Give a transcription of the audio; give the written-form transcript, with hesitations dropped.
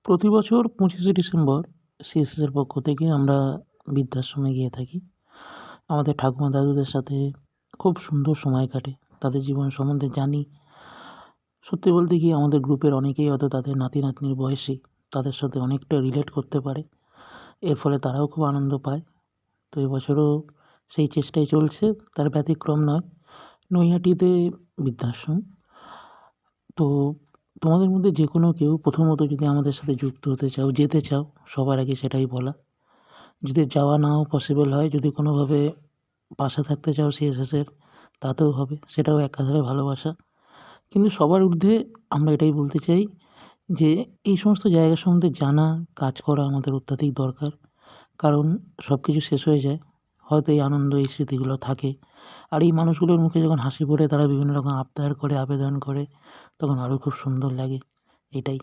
প্রতি বছর ২৫শে ডিসেম্বর সিএসএসের পক্ষ থেকে আমরা বৃদ্ধাশ্রমে গিয়ে থাকি। আমাদের ঠাকুমা দাদুদের সাথে খুব সুন্দর সময় কাটে। তাদের জীবন সম্বন্ধে জানি। সত্যি বলতে কি আমাদের গ্রুপের অনেকেই হয়তো তাদের নাতি-নাতনির বয়সী। তাদের সাথে অনেকটা রিলেট করতে পারে। এর ফলে তারাও খুব আনন্দ পায়। তো এবছরও সেই চেষ্টাই চলছে, তার ব্যতিক্রম নয়। নৈহাটিতে বৃদ্ধাশ্রম। তো তোমাদের মধ্যে যে কোনো কেউ প্রথমত যদি আমাদের সাথে যুক্ত হতে চাও, যেতে চাও, সবার আগে সেটাই বলা। যদি যাওয়া নাও পসিবল হয়, যদি কোনোভাবে পাশে থাকতে চাও সিএসএসের, তাতেও হবে। সেটাও একাধারে ভালোবাসা। কিন্তু সবার ঊর্ধ্বে আমরা এটাই বলতে চাই যে এই সমস্ত জায়গা সম্বন্ধে জানা, কাজ করা আমাদের অত্যাধিক দরকার। কারণ সব কিছু শেষ হয়ে যায়। হয়তো এই আনন্দ, এই স্মৃতিগুলো থাকে। আর এই মানুষগুলোর মুখে যখন হাসি ফোটে, তারা বিভিন্ন রকম আবদার করে, আবেদন করে, তখন আরও খুব সুন্দর লাগে। এটাই।